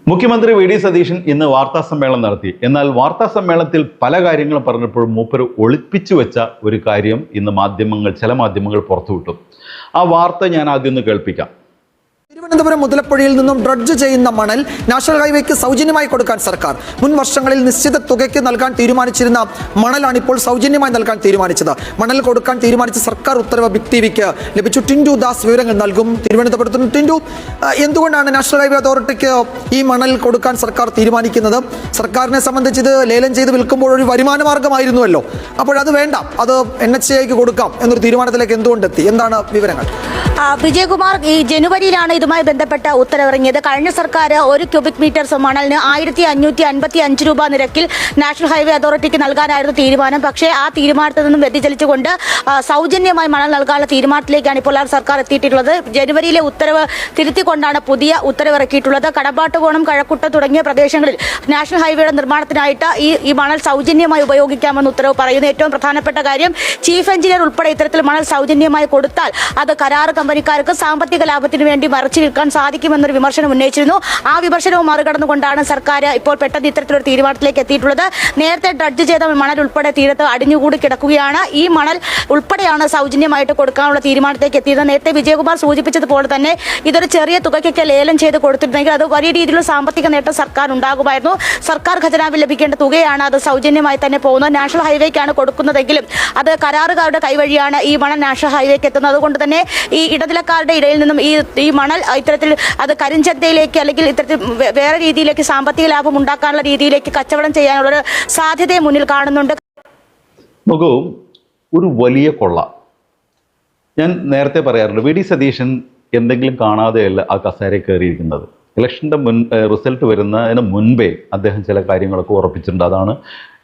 മുഖ്യമന്ത്രി V D Satheesan ഇന്ന് വാർത്താ സമ്മേളനം നടത്തി. എന്നാൽ വാർത്താ സമ്മേളനത്തിൽ പല കാര്യങ്ങളും പറഞ്ഞപ്പോഴും മൂപ്പര് ഒളിപ്പിച്ചു വെച്ച ഒരു കാര്യം ഇന്ന് ചില മാധ്യമങ്ങൾ പുറത്തുവിട്ടു. ആ വാർത്ത ഞാൻ ആദ്യം ഒന്ന് കേൾപ്പിക്കാം. തിരുവനന്തപുരം മുതലപ്പുഴയിൽ നിന്നും ഡ്രഡ്ജ് ചെയ്യുന്ന മണൽ നാഷണൽ ഹൈവേക്ക് സൗജന്യമായി കൊടുക്കാൻ സർക്കാർ മുൻ വർഷങ്ങളിൽ നിശ്ചിത തുകയ്ക്ക് നൽകാൻ തീരുമാനിച്ചിരുന്ന മണലാണ് ഇപ്പോൾ സൗജന്യമായി നൽകാൻ തീരുമാനിച്ചത്. മണൽ കൊടുക്കാൻ തീരുമാനിച്ച സർക്കാർ ഉത്തരവ് ബിഗ് ടിവിക്ക് ലഭിച്ചു. ടിൻഡു ദാസ് വിവരങ്ങൾ നൽകും. തിരുവനന്തപുരത്ത് ടിൻഡു, എന്തുകൊണ്ടാണ് നാഷണൽ ഹൈവേ അതോറിറ്റിക്ക് ഈ മണൽ കൊടുക്കാൻ സർക്കാർ തീരുമാനിക്കുന്നത്? സർക്കാരിനെ സംബന്ധിച്ച് ഇത് ലേലം ചെയ്ത് വിൽക്കുമ്പോൾ ഒരു വരുമാന മാർഗമായിരുന്നുവല്ലോ. അപ്പോഴത് വേണ്ട, അത് NHAIക്ക് കൊടുക്കാം എന്നൊരു തീരുമാനത്തിലേക്ക് എന്തുകൊണ്ടെത്തി? എന്താണ് വിവരങ്ങൾ? വിജയകുമാർ, ഈ ജനുവരിയിലാണ് ഇതുമായി ബന്ധപ്പെട്ട ഉത്തരവിറങ്ങിയത്. കഴിഞ്ഞ സർക്കാർ 1 ക്യൂബിക് മീറ്റർ മണലിന് 1555 രൂപ നിരക്കിൽ നാഷണൽ ഹൈവേ അതോറിറ്റിക്ക് നൽകാനായിരുന്നു തീരുമാനം. പക്ഷേ ആ തീരുമാനത്തിൽ നിന്നും വ്യതിചലിച്ചുകൊണ്ട് സൗജന്യമായി മണൽ നൽകാനുള്ള തീരുമാനത്തിലേക്കാണ് ഇപ്പോൾ സർക്കാർ എത്തിയിട്ടുള്ളത്. ജനുവരിയിലെ ഉത്തരവ് തിരുത്തിക്കൊണ്ടാണ് പുതിയ ഉത്തരവ് ഇറക്കിയിട്ടുള്ളത്. കടമ്പാട്ടുകോണം, കഴക്കൂട്ടം തുടങ്ങിയ പ്രദേശങ്ങളിൽ നാഷണൽ ഹൈവേയുടെ നിർമ്മാണത്തിനായിട്ട് ഈ മണൽ സൗജന്യമായി ഉപയോഗിക്കാമെന്ന് ഉത്തരവ് പറയുന്നു. ഏറ്റവും പ്രധാനപ്പെട്ട കാര്യം, ചീഫ് എഞ്ചിനീയർ ഉൾപ്പെടെ ഇത്തരത്തിൽ മണൽ സൗജന്യമായി കൊടുത്താൽ അത് കരാർ കമ്പനിക്കാർക്ക് സാമ്പത്തിക ലാഭത്തിന് വേണ്ടി മറച്ചു വിൽക്കാൻ സാധിക്കുമെന്നൊരു വിമർശനം ഉന്നയിച്ചിരുന്നു. ആ വിമർശനവും മറികടന്നുകൊണ്ടാണ് സർക്കാർ ഇപ്പോൾ പെട്ടെന്ന് ഇത്തരത്തിലൊരു തീരുമാനത്തിലേക്ക് എത്തിയിട്ടുള്ളത്. നേരത്തെ ഡ്രഡ്ജ് ചെയ്ത മണൽ ഉൾപ്പെടെ തീരത്ത് അടിഞ്ഞുകൂടി കിടക്കുകയാണ്. ഈ മണൽ ഉൾപ്പെടെയാണ് സൗജന്യമായിട്ട് കൊടുക്കാനുള്ള തീരുമാനത്തിലേക്ക് എത്തിയത്. നേരത്തെ വിജയകുമാർ സൂചിപ്പിച്ചതുപോലെ തന്നെ ഇതൊരു ചെറിയ തുകയ്ക്കൊക്കെ ലേലം ചെയ്ത് കൊടുത്തിരുന്നെങ്കിൽ അത് വലിയ രീതിയിലുള്ള സാമ്പത്തിക നേട്ടം സർക്കാർ ഉണ്ടാകുമായിരുന്നു. സർക്കാർ ഖജനാവിൽ ലഭിക്കേണ്ട തുകയാണ് അത് സൗജന്യമായി തന്നെ പോകുന്നത്. നാഷണൽ ഹൈവേക്കാണ് കൊടുക്കുന്നതെങ്കിലും അത് കരാറുകാരുടെ കൈവഴിയാണ് ഈ മണൽ നാഷണൽ ഹൈവേക്ക് എത്തുന്നത്. അതുകൊണ്ട് തന്നെ ഈ ഇടനിലക്കാരുടെ ഇടയിൽ നിന്നും ഈ മണൽ ഇത്തരത്തിൽ അത് കരിഞ്ചന്തയിലേക്ക് അല്ലെങ്കിൽ ഇത്തരത്തിൽ വേറെ രീതിയിലേക്ക് സാമ്പത്തിക ലാഭം ഉണ്ടാക്കാനുള്ള രീതിയിലേക്ക് കച്ചവടം ചെയ്യാനുള്ളൊരു സാധ്യതയെ മുന്നിൽ കാണുന്നുണ്ട്. നോക്കൂ, ഒരു വലിയ കൊള്ള. ഞാൻ നേരത്തെ പറയാറുണ്ട്, വി ഡി സതീശൻ എന്തെങ്കിലും കാണാതെയല്ല ആ കസേരയിൽ കയറിയിരിക്കുന്നത്. ഇലക്ഷൻ്റെ റിസൾട്ട് വരുന്നതിന് മുൻപേ അദ്ദേഹം ചില കാര്യങ്ങളൊക്കെ ഉറപ്പിച്ചിട്ടുണ്ട്. അതാണ്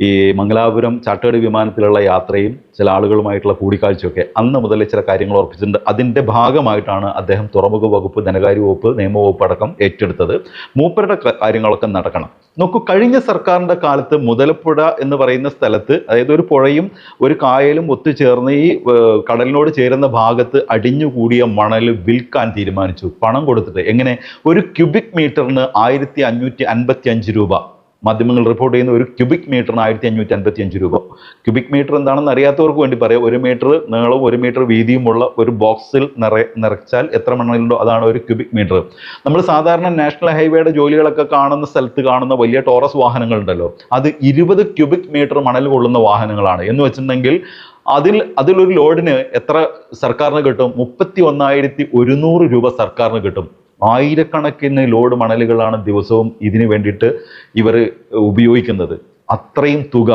ഈ മംഗലാപുരം ചാട്ടേഡ് വിമാനത്തിലുള്ള യാത്രയും ചില ആളുകളുമായിട്ടുള്ള കൂടിക്കാഴ്ചയൊക്കെ അന്ന് മുതൽ ചില കാര്യങ്ങൾ ഉറപ്പിച്ചിട്ടുണ്ട്. അതിൻ്റെ ഭാഗമായിട്ടാണ് അദ്ദേഹം തുറമുഖ വകുപ്പ്, ധനകാര്യ വകുപ്പ്, നിയമവകുപ്പ് അടക്കം ഏറ്റെടുത്തത്. മൂപ്പരുടെ കാര്യങ്ങളൊക്കെ നടക്കണം. നോക്കൂ, കഴിഞ്ഞ സർക്കാരിൻ്റെ കാലത്ത് മുതലപ്പുഴ എന്ന് പറയുന്ന സ്ഥലത്ത്, അതായത് ഒരു പുഴയും ഒരു കായലും ഒത്തുചേർന്ന് ഈ കടലിനോട് ചേരുന്ന ഭാഗത്ത് അടിഞ്ഞുകൂടിയ മണൽ വിൽക്കാൻ തീരുമാനിച്ചു, പണം കൊടുത്തിട്ട്. എങ്ങനെ? ഒരു ക്യൂബിക് മീറ്ററിന് 1555 രൂപ. മാധ്യമങ്ങൾ റിപ്പോർട്ട് ചെയ്യുന്ന ഒരു ക്യൂബിക് മീറ്ററിന് 1555 രൂപ. ക്യൂബിക് മീറ്റർ എന്താണെന്ന് അറിയാത്തവർക്ക് വേണ്ടി പറയാം. 1 മീറ്റർ നീളവും 1 മീറ്റർ വീതിയുമുള്ള ഒരു ബോക്സിൽ നിറച്ചാൽ എത്ര മണലുണ്ടോ അതാണ് ഒരു ക്യൂബിക് മീറ്റർ. നമ്മൾ സാധാരണ നാഷണൽ ഹൈവേയുടെ ജോലികളൊക്കെ കാണുന്ന സ്ഥലത്ത് കാണുന്ന വലിയ ടോറസ് വാഹനങ്ങളുണ്ടല്ലോ, അത് 20 ക്യൂബിക് മീറ്റർ മണൽ കൊള്ളുന്ന വാഹനങ്ങളാണ്. എന്ന് വെച്ചിട്ടുണ്ടെങ്കിൽ അതിലൊരു ലോഡിന് എത്ര സർക്കാരിന് കിട്ടും? 31,100 രൂപ സർക്കാരിന് കിട്ടും. ആയിരക്കണക്കിന് ലോഡ് മണലുകളാണ് ദിവസവും ഇതിന് വേണ്ടിയിട്ട് ഇവർ ഉപയോഗിക്കുന്നത്. അത്രയും തുക,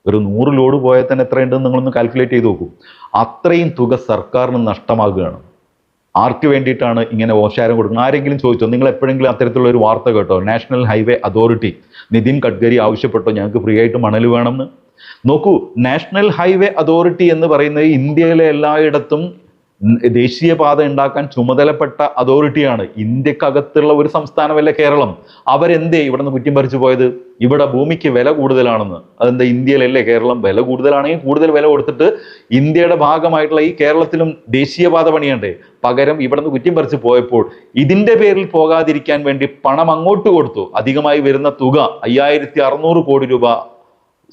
ഒരു 100 ലോഡ് പോയാൽ തന്നെ എത്രയുണ്ടെന്ന് നിങ്ങളൊന്ന് കാൽക്കുലേറ്റ് ചെയ്ത് നോക്കൂ. അത്രയും തുക സർക്കാരിന് നഷ്ടമാകുകയാണ്. ആർക്ക് വേണ്ടിയിട്ടാണ് ഇങ്ങനെ ഓശാരം കൊടുക്കുന്നത്? ആരെങ്കിലും ചോദിച്ചോ? നിങ്ങൾ എപ്പോഴെങ്കിലും അത്തരത്തിലുള്ള ഒരു വാർത്ത കേട്ടോ? National highway authority, Nitin Gadkari ആവശ്യപ്പെട്ടോ ഞങ്ങൾക്ക് ഫ്രീ ആയിട്ട് മണൽ വേണമെന്ന്? നോക്കൂ, നാഷണൽ ഹൈവേ അതോറിറ്റി എന്ന് പറയുന്നത് ഇന്ത്യയിലെ എല്ലായിടത്തും ദേശീയപാത ഉണ്ടാക്കാൻ ചുമതലപ്പെട്ട അതോറിറ്റിയാണ്. ഇന്ത്യക്കകത്തുള്ള ഒരു സംസ്ഥാനമല്ല കേരളം. അവരെന്തേ ഇവിടെ നിന്ന് കുറ്റം പറിച്ചു പോയത്? ഇവിടെ ഭൂമിക്ക് വില കൂടുതലാണെന്ന്. അതെന്താ? ഇന്ത്യയിലല്ലേ കേരളം? വില കൂടുതലാണെങ്കിൽ കൂടുതൽ വില കൊടുത്തിട്ട് ഇന്ത്യയുടെ ഭാഗമായിട്ടുള്ള ഈ കേരളത്തിലും ദേശീയപാത പണിയണ്ടേ? പകരം ഇവിടെ നിന്ന് കുറ്റം പറിച്ചു പോയപ്പോൾ ഇതിൻ്റെ പേരിൽ പോകാതിരിക്കാൻ വേണ്ടി പണം അങ്ങോട്ട് കൊടുത്തു. അധികമായി വരുന്ന തുക 5600 കോടി രൂപ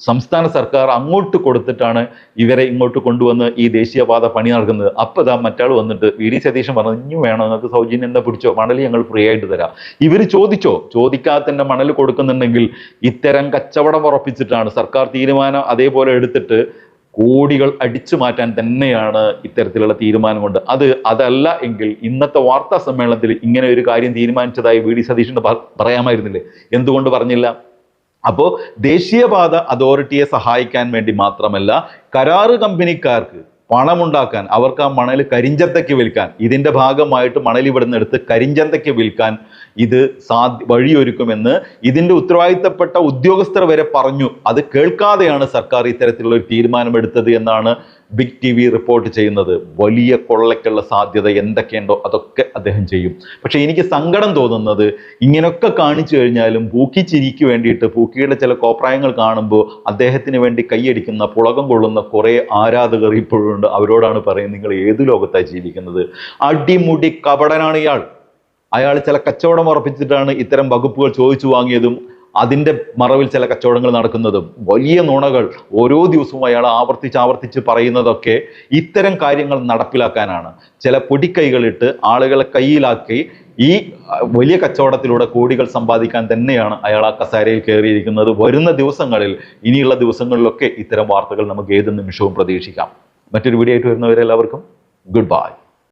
സംസ്ഥാന സർക്കാർ അങ്ങോട്ട് കൊടുത്തിട്ടാണ് ഇവരെ ഇങ്ങോട്ട് കൊണ്ടുവന്ന് ഈ ദേശീയപാത പണി നടക്കുന്നത്. അപ്പോൾ ഇതാ മറ്റാൾ വന്നിട്ട് വി ഡി സതീശൻ പറഞ്ഞു, ഇനി വേണോ നിങ്ങൾക്ക് സൗജന്യം എന്താ പിടിച്ചോ, മണൽ ഞങ്ങൾ ഫ്രീ ആയിട്ട് തരാം. ഇവർ ചോദിച്ചോ? ചോദിക്കാതെ തന്നെ മണൽ കൊടുക്കുന്നുണ്ടെങ്കിൽ ഇത്തരം കച്ചവടം ഉറപ്പിച്ചിട്ടാണ് സർക്കാർ തീരുമാനം അതേപോലെ എടുത്തിട്ട് കോടികൾ അടിച്ചു മാറ്റാൻ തന്നെയാണ് ഇത്തരത്തിലുള്ള തീരുമാനം കൊണ്ട്. അതല്ല എങ്കിൽ ഇന്നത്തെ വാർത്താ സമ്മേളനത്തിൽ ഇങ്ങനെ ഒരു കാര്യം തീരുമാനിച്ചതായി വി ഡി സതീശന് പറയാമായിരുന്നില്ലേ? എന്തുകൊണ്ട് പറഞ്ഞില്ല? അപ്പോൾ ദേശീയപാത അതോറിറ്റിയെ സഹായിക്കാൻ വേണ്ടി മാത്രമല്ല, കരാറ് കമ്പനിക്കാർക്ക് പണമുണ്ടാക്കാൻ, അവർക്ക് ആ മണൽ കരിഞ്ചന്തയ്ക്ക് വിൽക്കാൻ, ഇതിൻ്റെ ഭാഗമായിട്ട് മണൽ ഇവിടുന്ന് എടുത്ത് കരിഞ്ചന്തയ്ക്ക് വിൽക്കാൻ ഇത് വഴിയൊരുക്കുമെന്ന് ഇതിൻ്റെ ഉത്തരവാദിത്തപ്പെട്ട ഉദ്യോഗസ്ഥർ വരെ പറഞ്ഞു. അത് കേൾക്കാതെയാണ് സർക്കാർ ഇത്തരത്തിലുള്ള ഒരു തീരുമാനമെടുത്തത് എന്നാണ് ബിഗ് ടി വി റിപ്പോർട്ട് ചെയ്യുന്നത്. വലിയ കൊള്ളയ്ക്കുള്ള സാധ്യത എന്തൊക്കെയുണ്ടോ അതൊക്കെ അദ്ദേഹം ചെയ്യും. പക്ഷെ എനിക്ക് സങ്കടം തോന്നുന്നത്, ഇങ്ങനെയൊക്കെ കാണിച്ചു കഴിഞ്ഞാലും പൂക്കി ചിരിക്ക് വേണ്ടിയിട്ട് പൂക്കിയുടെ ചില കോപ്രായങ്ങൾ കാണുമ്പോൾ അദ്ദേഹത്തിന് വേണ്ടി കൈയടിക്കുന്ന, പുളകം കൊള്ളുന്ന കുറേ ആരാധകർ ഇപ്പോഴുണ്ട്. അവരോടാണ് പറയുന്നത്, നിങ്ങൾ ഏതു ലോകത്താണ് ജീവിക്കുന്നത്? അടിമുടി കപടനാണ് ഇയാൾ. അയാൾ ചില കച്ചവടം ഉറപ്പിച്ചിട്ടാണ് ഇത്തരം വകുപ്പുകൾ ചോദിച്ചു വാങ്ങിയതും അതിൻ്റെ മറവിൽ ചില കച്ചവടങ്ങൾ നടക്കുന്നതും വലിയ നുണകൾ ഓരോ ദിവസവും അയാൾ ആവർത്തിച്ച് പറയുന്നതൊക്കെ ഇത്തരം കാര്യങ്ങൾ നടപ്പിലാക്കാനാണ്. ചില പൊടിക്കൈകളിട്ട് ആളുകളെ കയ്യിലാക്കി ഈ വലിയ കച്ചവടത്തിലൂടെ കോടികൾ സമ്പാദിക്കാൻ തന്നെയാണ് അയാൾ ആ കസേരയിൽ കയറിയിരിക്കുന്നത്. വരുന്ന ദിവസങ്ങളിൽ, ഇനിയുള്ള ദിവസങ്ങളിലൊക്കെ ഇത്തരം വാർത്തകൾ നമുക്ക് ഏത് നിമിഷവും പ്രതീക്ഷിക്കാം. മറ്റൊരു വീഡിയോ ആയിട്ട് വരുന്നവരെല്ലാവർക്കും ഗുഡ് ബൈ.